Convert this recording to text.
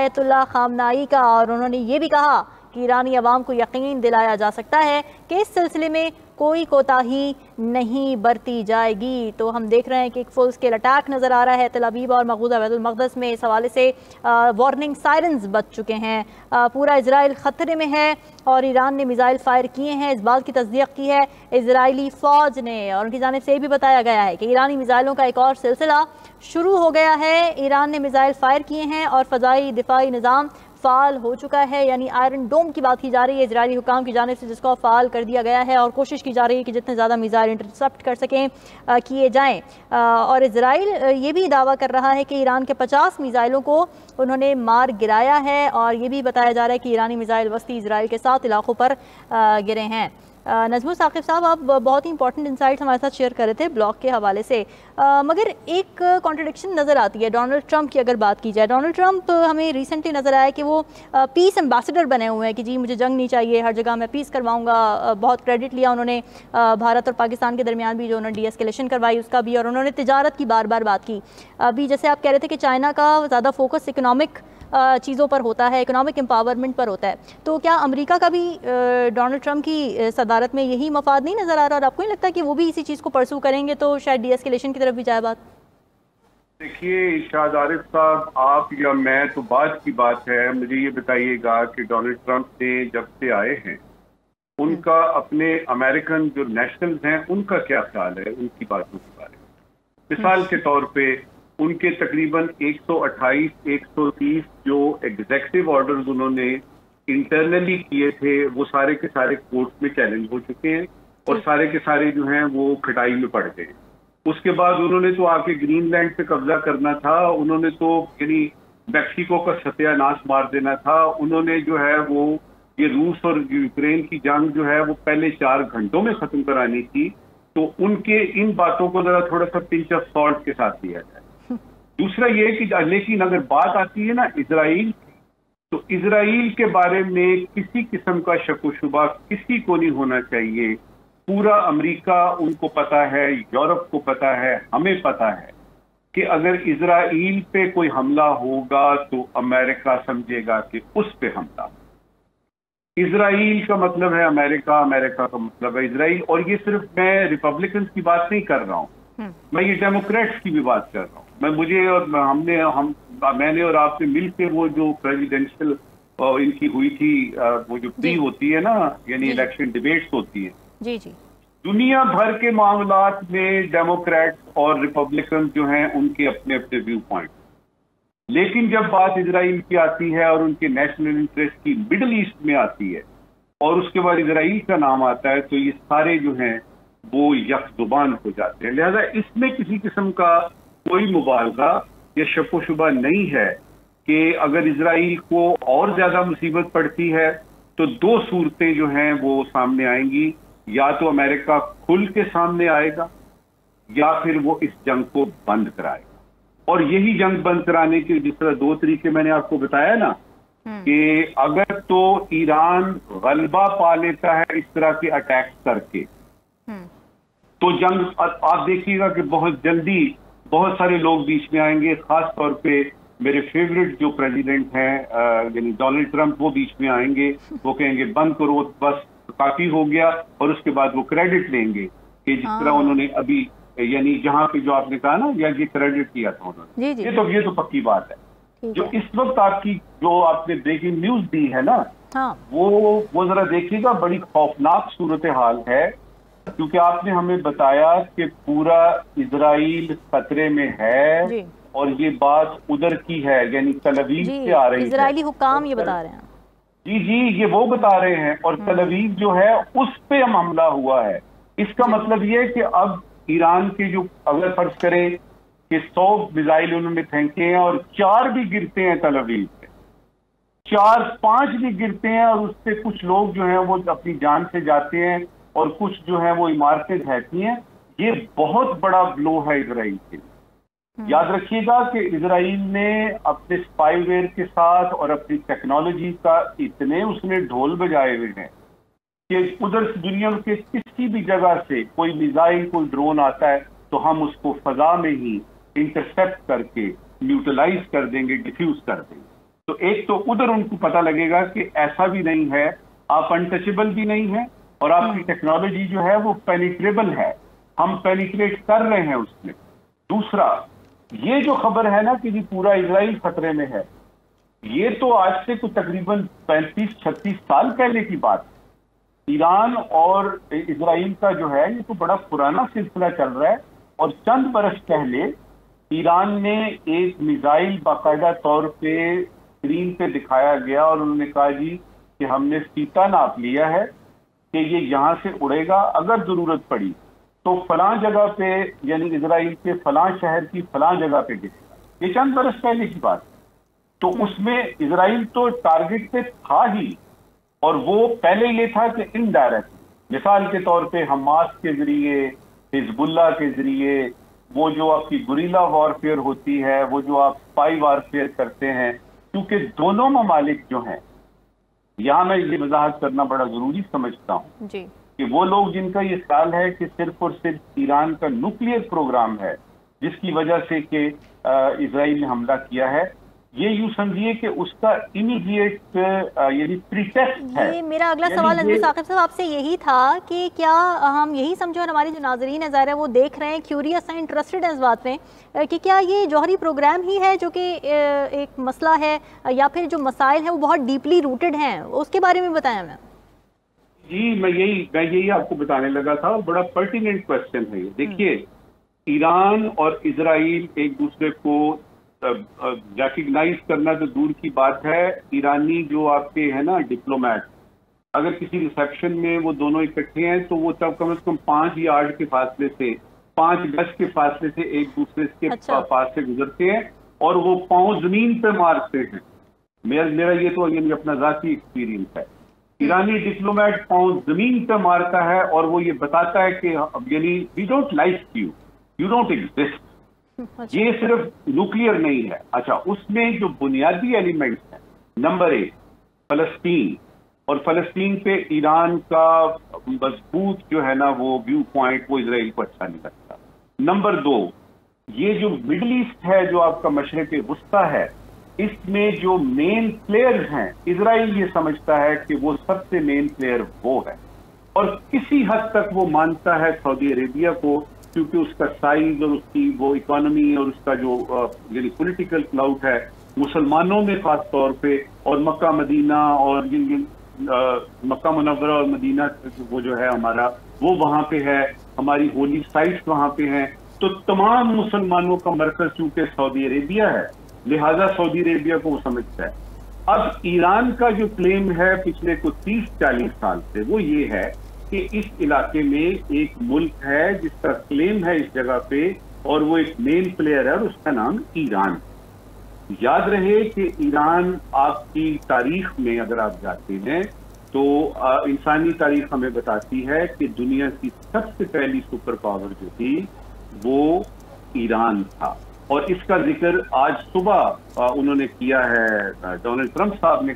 Ayatollah खामनाई का, और उन्होंने ये भी कहा कि ईरानी अवाम को यकीन दिलाया जा सकता है कि इस सिलसिले में कोई कोताही नहीं बरती जाएगी। तो हम देख रहे हैं कि एक फुल स्केल अटैक नज़र आ रहा है तल अवीव और मक़बूजा बैतुल मक़दस में। इस हवाले से वार्निंग सायरन्स बज चुके हैं। पूरा इजराइल ख़तरे में है और ईरान ने मिसाइल फायर किए हैं। इस बात की तस्दीक की है इजरायली फ़ौज ने, और उनकी जानिब से ये भी बताया गया है कि ईरानी मिसाइलों का एक और सिलसिला शुरू हो गया है। ईरान ने मिसाइल फायर किए हैं और फ़ज़ाई दिफाई निज़ाम फ़ाल हो चुका है, यानी आयरन डोम की बात की जा रही है इजरायली हुकाम की जानिब से, जिसको फ़ाल कर दिया गया है और कोशिश की जा रही है कि जितने ज़्यादा मिसाइल इंटरसेप्ट कर सकें किए जाएं। और इजराइल ये भी दावा कर रहा है कि ईरान के 50 मिसाइलों को उन्होंने मार गिराया है, और ये भी बताया जा रहा है कि ईरानी मिसाइल वस्ती इजराइल के 7 इलाकों पर गिरे हैं। नज़मुल साकिब साहब, आप बहुत ही इंपॉर्टेंट इंसाइट्स हमारे साथ शेयर कर रहे थे ब्लॉक के हवाले से, मगर एक कॉन्ट्रडिक्शन नज़र आती है डोनाल्ड ट्रंप की। अगर बात की जाए, डोनाल्ड ट्रंप हमें रिसेंटली नज़र आया कि वो पीस एम्बेसडर बने हुए हैं कि जी मुझे जंग नहीं चाहिए, हर जगह मैं पीस करवाऊंगा। बहुत क्रेडिट लिया उन्होंने भारत और पाकिस्तान के दरमियान भी जो उन्होंने डीएस्केलेशन करवाई उसका भी, और उन्होंने तिजारत की बार बार बात की। अभी जैसे आप कह रहे थे कि चाइना का ज़्यादा फोकस इकोनॉमिक चीज़ों पर होता है, इकोनॉमिक एम्पावरमेंट पर होता है, तो क्या अमेरिका का भी डोनाल्ड ट्रंप की सदारत में यही मफाद नहीं नज़र आ रहा, और आपको नहीं लगता कि वो भी इसी चीज़ को परसू करेंगे तो शायद डीएस्केलेशन की तरफ भी जाए बात? देखिए इरशाद आरिफ साहब, आप या मैं तो बात की बात है, मुझे ये बताइएगा कि डोनाल्ड ट्रंप ने जब से आए हैं उनका अपने अमेरिकन जो नेशनल्स हैं उनका क्या ख्याल है उनकी बातों के बारे में। मिसाल के तौर पे उनके तकरीबन 128, 130 जो एग्जीक्यूटिव ऑर्डर्स उन्होंने इंटरनली किए थे वो सारे के सारे कोर्ट में चैलेंज हो चुके हैं और सारे के सारे जो हैं वो खटाई में पड़ गए। उसके बाद उन्होंने तो आके ग्रीनलैंड पे कब्जा करना था, उन्होंने तो यानी मैक्सिको का सत्यानाश मार देना था, उन्होंने जो है वो ये रूस और यूक्रेन की जंग जो है वो पहले 4 घंटों में खत्म करानी थी। तो उनके इन बातों को जरा थोड़ा सा पिंच ऑफ सॉल्ट के साथ लिया जाए। दूसरा ये कि लेकिन अगर बात आती है ना इजराइल, तो इजराइल के बारे में किसी किस्म का शक व शुबा किसी को नहीं होना चाहिए। पूरा अमेरिका उनको पता है, यूरोप को पता है, हमें पता है कि अगर इजराइल पे कोई हमला होगा तो अमेरिका समझेगा कि उस पे हमला। इजराइल का मतलब है अमेरिका, अमेरिका का मतलब है इजराइल। और ये सिर्फ मैं रिपब्लिकन की बात नहीं कर रहा हूं, मैं ये डेमोक्रेट्स की भी बात कर रहा हूं। मुझे और मैंने और आपने मिलकर वो जो प्रेसिडेंशियल इनकी हुई थी, वो जो प्री होती है ना, यानी इलेक्शन डिबेट्स होती है जी जी, दुनिया भर के मामलात में डेमोक्रेट्स और रिपब्लिकन जो हैं उनके अपने अपने व्यू पॉइंट, लेकिन जब बात इजराइल की आती है और उनके नेशनल इंटरेस्ट की मिडिल ईस्ट में आती है और उसके बाद इजराइल का नाम आता है तो ये सारे जो हैं वो यकजुबान हो जाते हैं। लिहाजा इसमें किसी किस्म का कोई मुबालगा या शक व शुबा नहीं है कि अगर इजराइल को और ज्यादा मुसीबत पड़ती है तो 2 सूरतें जो हैं वो सामने आएंगी, या तो अमेरिका खुल के सामने आएगा या फिर वो इस जंग को बंद कराएगा। और यही जंग बंद कराने के जिस तरह 2 तरीके मैंने आपको बताया ना, कि अगर तो ईरान गलबा पा लेता है इस तरह के अटैक करके तो जंग आप देखिएगा कि बहुत जल्दी बहुत सारे लोग बीच में आएंगे, खास तौर पे मेरे फेवरेट जो प्रेसिडेंट हैं यानी डोनाल्ड ट्रंप, वो बीच में आएंगे, वो कहेंगे बंद करो बस काफी हो गया, और उसके बाद वो क्रेडिट लेंगे कि जिस तरह उन्होंने अभी यानी जहां पे जो आपने कहा ना या ये क्रेडिट किया था उन्होंने, ये तो पक्की बात है। जो इस वक्त आपकी जो आपने ब्रेकिंग न्यूज दी है ना, वो जरा देखिएगा, बड़ी खौफनाक सूरत हाल है, क्योंकि आपने हमें बताया कि पूरा इजराइल खतरे में है और ये बात उधर की है, यानी तल अवीव से आ रही है। इजरायली हुकाम ये बता रहे हैं। जी, ये वो बता रहे हैं, और तल अवीव जो है उस पे हमला हुआ है। इसका मतलब ये है कि अब ईरान के जो अगर फर्ज करें कि 100 मिसाइल उन्होंने फेंके हैं और 4 भी गिरते हैं तल अवीव पे, 4-5 भी गिरते हैं और उससे कुछ लोग जो हैं वो अपनी जान से जाते हैं और कुछ जो है वो इमारतें ढहती हैं, ये बहुत बड़ा ब्लो है इजराइल के लिए। याद रखिएगा कि इजराइल ने अपने स्पाईवेयर के साथ और अपनी टेक्नोलॉजी का इतने उसने ढोल बजाए हुए हैं कि उधर से दुनिया के किसी भी जगह से कोई मिसाइल, कोई ड्रोन आता है तो हम उसको फजा में ही इंटरसेप्ट करके न्यूट्रलाइज कर देंगे, डिफ्यूज कर देंगे। तो एक तो उधर उनको पता लगेगा कि ऐसा भी नहीं है, आप अनटचेबल भी नहीं है, और आपकी टेक्नोलॉजी जो है वो पेनिट्रेबल है, हम पेनिट्रेट कर रहे हैं उसमें। दूसरा, ये जो खबर है ना कि जी पूरा इजराइल खतरे में है, ये तो आज से कुछ तकरीबन 35-36 साल पहले की बात है। ईरान और इजराइल का जो है ये तो बड़ा पुराना सिलसिला चल रहा है, और चंद बरस पहले ईरान ने एक मिसाइल बाकायदा तौर पे स्क्रीन पे दिखाया गया और उन्होंने कहा जी कि हमने फीता नाप लिया है कि ये यहां से उड़ेगा, अगर जरूरत पड़ी तो फलां जगह पे, यानी इजराइल के फलां शहर की फलां जगह पे गिरेगा। ये चंद बरस पहले की बात। तो उसमें इजराइल तो टारगेट पे था ही, और वो पहले ये था कि इनडायरेक्ट, मिसाल के तौर पे हमास के जरिए, हिजबुल्लाह के जरिए, वो जो आपकी गुरिल्ला वॉरफेयर होती है, वो जो आप स्पाई वॉरफेयर करते हैं, क्योंकि दोनों ममालिक जो हैं, यहां मैं ये वजाहत करना बड़ा जरूरी समझता हूं कि वो लोग जिनका ये ख्याल है कि सिर्फ और सिर्फ ईरान का न्यूक्लियर प्रोग्राम है जिसकी वजह से कि इजराइल ने हमला किया है, ये यूं समझिए कि उसका इमीडिएट यानी प्रीटेक्स्ट है। ये मेरा अगला सवाल नजमी साकिब साहब आपसे यही था कि क्या हम यही समझो, और हमारे जो नाजरीन है ज़ाहिर है वो देख रहे हैं, क्यूरियस हैं, इंटरेस्टेड हैं इस बात में कि क्या ये जौहरी प्रोग्राम ही है जो कि एक मसला है, या फिर जो मसाइल हैं वो बहुत डीपली रूटेड हैं, उसके बारे में बताएं हमें। जी, मैं यही आपको बताने लगा था, बड़ा पर्टिनेंट क्वेश्चन है ये। देखिए, ईरान और इजराइल एक दूसरे को रिकग्नाइज करना तो दूर की बात है। ईरानी जो आपके है ना डिप्लोमेट, अगर किसी रिसेप्शन में वो दोनों इकट्ठे हैं तो वो तब कम से कम 5 यार्ड के फासले से, 5 गज के फासले से एक दूसरे के पास से गुजरते हैं, और वो पांव जमीन पे मारते हैं। मेरा ये तो यानी अपना जाती एक्सपीरियंस है। ईरानी डिप्लोमेट पांव जमीन पे मारता है और वो ये बताता है कि यानी we don't like you, you don't exist. ये सिर्फ न्यूक्लियर नहीं है। अच्छा, उसमें जो बुनियादी एलिमेंट्स हैं, नंबर 1 फलस्तीन, और फलस्तीन पे ईरान का मजबूत जो है ना वो व्यू पॉइंट, वो इजराइल को अच्छा नहीं लगता। नंबर 2, ये जो मिडिल ईस्ट है, जो आपका मशरिक़ वुस्ता है, इसमें जो मेन प्लेयर्स हैं, इजराइल ये समझता है कि वो सबसे मेन प्लेयर वो है, और किसी हद तक वो मानता है सऊदी अरेबिया को, क्योंकि उसका साइज और उसकी वो इकोनॉमी और उसका जो यानी पॉलिटिकल क्लाउड है मुसलमानों में खास तौर पे, और मक्का मदीना और मक्का मुनव्वरा और मदीना वो जो है हमारा, वो वहां पे है, हमारी होली साइट्स वहां पे हैं, तो तमाम मुसलमानों का मरकज चूंकि सऊदी अरेबिया है, लिहाजा सऊदी अरेबिया को वो समझता है। अब ईरान का जो क्लेम है पिछले कुछ 30-40 साल से, वो ये है कि इस इलाके में एक मुल्क है जिसका क्लेम है इस जगह पे, और वो एक मेन प्लेयर है, और उसका नाम ईरान। याद रहे कि ईरान आपकी तारीख में अगर आप जाते हैं तो इंसानी तारीख हमें बताती है कि दुनिया की सबसे पहली सुपर पावर जो थी वो ईरान था, और इसका जिक्र आज सुबह उन्होंने किया है, डोनाल्ड ट्रंप साहब ने